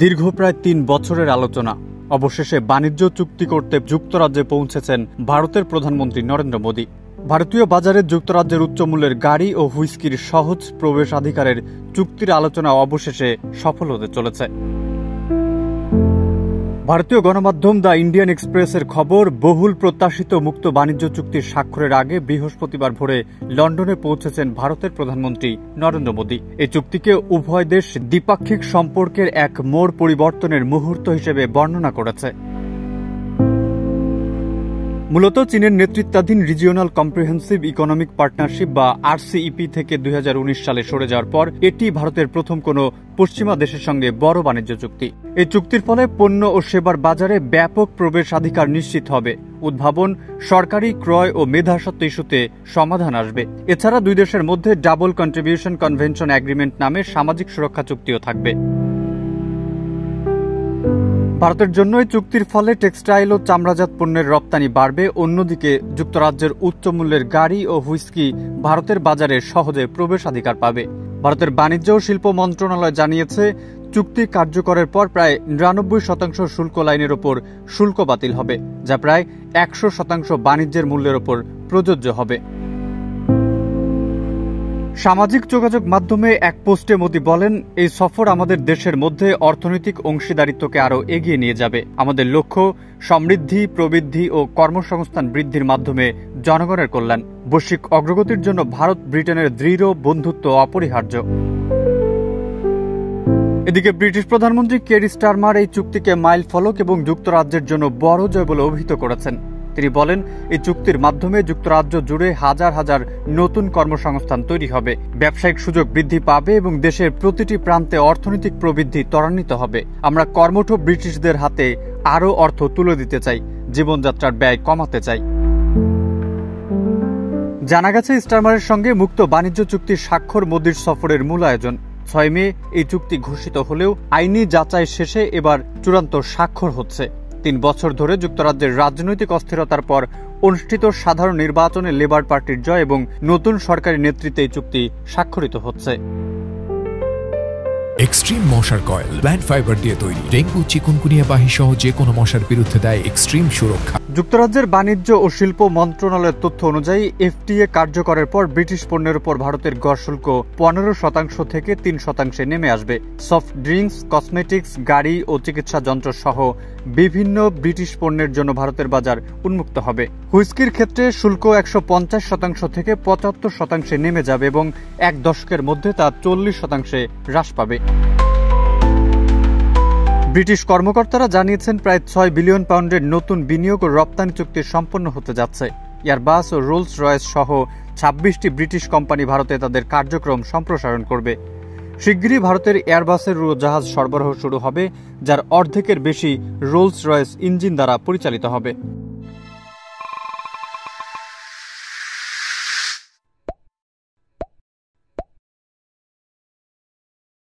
দীর্ঘ প্রায় ৩ বছরের আলোচনা অবশেষে বাণিজ্য চুক্তি করতে যুক্তরাজ্যে পৌঁছেছেন ভারতের প্রধানমন্ত্রী নরেন্দ্র মোদী। ভারতীয় বাজারে যুক্তরাজ্যের উচ্চমূল্যের গাড়ি ও হুইস্কির সহজ প্রবেশাধিকারের চুক্তির আলোচনা অবশেষে সফল হতে চলেছে। ভারতীয় গণমাধ্যম দ্য ইন্ডিয়ান এক্সপ্রেসের খবর, বহুল প্রত্যাশিত মুক্ত বাণিজ্য চুক্তির স্বাক্ষরের আগে বৃহস্পতিবার ভোরে লন্ডনে পৌঁছেছেন ভারতের প্রধানমন্ত্রী নরেন্দ্র মোদী। এই চুক্তিকে উভয় দেশ দ্বিপাক্ষিক সম্পর্কের এক মোড় পরিবর্তনের মুহূর্ত হিসেবে বর্ণনা করেছে। মূলত চীনের নেতৃত্বাধীন রিজিওনাল কম্প্রিহেন্সিভ ইকোনমিক পার্টনারশিপ বা আরসিইপি থেকে ২০১৯ সালে সরে যাওয়ার পর এটি ভারতের প্রথম কোনো পশ্চিমা দেশের সঙ্গে বড় বাণিজ্য চুক্তি। এই চুক্তির ফলে পণ্য ও সেবার বাজারে ব্যাপক প্রবেশাধিকার নিশ্চিত হবে, উদ্ভাবন, সরকারি ক্রয় ও মেধাস্বত্ব ইস্যুতে সমাধান আসবে। এছাড়া দুই দেশের মধ্যে ডাবল কন্ট্রিবিউশন কনভেনশন এগ্রিমেন্ট নামে সামাজিক সুরক্ষা চুক্তিও থাকবে। ভারতের জন্য এই চুক্তির ফলে টেক্সটাইল ও চামড়াজাত পণ্যের রপ্তানি বাড়বে। অন্যদিকে যুক্তরাজ্যের উচ্চমূল্যের গাড়ি ও হুইস্কি ভারতের বাজারে সহজে প্রবেশাধিকার পাবে। ভারতের বাণিজ্য ও শিল্প মন্ত্রণালয় জানিয়েছে, চুক্তি কার্যকরের পর প্রায় ৯৯% শুল্ক লাইনের ওপর শুল্ক বাতিল হবে, যা প্রায় ১০০% বাণিজ্যের মূল্যের ওপর প্রযোজ্য হবে। সামাজিক যোগাযোগ মাধ্যমে এক পোস্টে মোদী বলেন, এই সফর আমাদের দেশের মধ্যে অর্থনৈতিক অংশীদারিত্বকে আরও এগিয়ে নিয়ে যাবে। আমাদের লক্ষ্য সমৃদ্ধি, প্রবৃদ্ধি ও কর্মসংস্থান বৃদ্ধির মাধ্যমে জনগণের কল্যাণ। বৈশ্বিক অগ্রগতির জন্য ভারত ব্রিটেনের দৃঢ় বন্ধুত্ব অপরিহার্য। এদিকে ব্রিটিশ প্রধানমন্ত্রী কের স্টারমার এই চুক্তিকে মাইল ফলক এবং যুক্তরাজ্যের জন্য বড় জয় বলে অভিহিত করেছেন। তিনি বলেন, এই চুক্তির মাধ্যমে যুক্তরাজ্য জুড়ে হাজার হাজার নতুন কর্মসংস্থান তৈরি হবে, ব্যবসায়িক সুযোগ বৃদ্ধি পাবে এবং দেশের প্রতিটি প্রান্তে অর্থনৈতিক প্রবৃদ্ধি ত্বরান্বিত হবে। আমরা কর্মঠ ব্রিটিশদের হাতে আরও অর্থ তুলে দিতে চাই, জীবনযাত্রার ব্যয় কমাতে চাই। জানা গেছে, স্টারমারের সঙ্গে মুক্ত বাণিজ্য চুক্তির স্বাক্ষর মোদীর সফরের মূল আয়োজন। ৬ মে এই চুক্তি ঘোষিত হলেও আইনি যাচাই শেষে এবার চূড়ান্ত স্বাক্ষর হচ্ছে। ৩ বছর ধরে যুক্তরাজ্যের রাজনৈতিক অস্থিরতার পর অনুষ্ঠিত সাধারণ নির্বাচনে লেবার পার্টির জয় এবং নতুন সরকারি নেতৃত্বে এই চুক্তি স্বাক্ষরিত হচ্ছে। এক্সট্রিম মশার কয়েল প্ল্যান্ট ফাইবার দিয়ে তৈরি, ডেঙ্গু, চিকুনগুনিয়া বাহি সহ যে কোনো মশার বিরুদ্ধে দেয় এক্সট্রিম সুরক্ষা। যুক্তরাজ্যের বাণিজ্য ও শিল্প মন্ত্রণালয়ের তথ্য অনুযায়ী এফটিএ কার্যকরের পর ব্রিটিশ পণ্যের উপর ভারতের গড় শুল্ক ১৫% থেকে ৩% নেমে আসবে। সফট ড্রিঙ্কস, কসমেটিক্স, গাড়ি ও চিকিৎসা যন্ত্র সহ বিভিন্ন ব্রিটিশ পণ্যের জন্য ভারতের বাজার উন্মুক্ত হবে। হুইস্কির ক্ষেত্রে শুল্ক ১৫০% থেকে ৭৫% নেমে যাবে এবং এক দশকের মধ্যে তা ৪০% হ্রাস পাবে। ব্রিটিশ কর্মকর্তারা জানিয়েছেন, প্রায় ৬ বিলিয়ন পাউন্ডের নতুন বিনিয়োগ ও রপ্তানি চুক্তি সম্পন্ন হতে যাচ্ছে। এয়ারবাস ও রোলস রয়েস সহ ২৬টি ব্রিটিশ কোম্পানি ভারতে তাদের কার্যক্রম সম্প্রসারণ করবে। শিগগিরই ভারতের এয়ারবাসের উড়োজাহাজ সরবরাহ শুরু হবে, যার অর্ধেকের বেশি রোলস রয়েস ইঞ্জিন দ্বারা পরিচালিত হবে।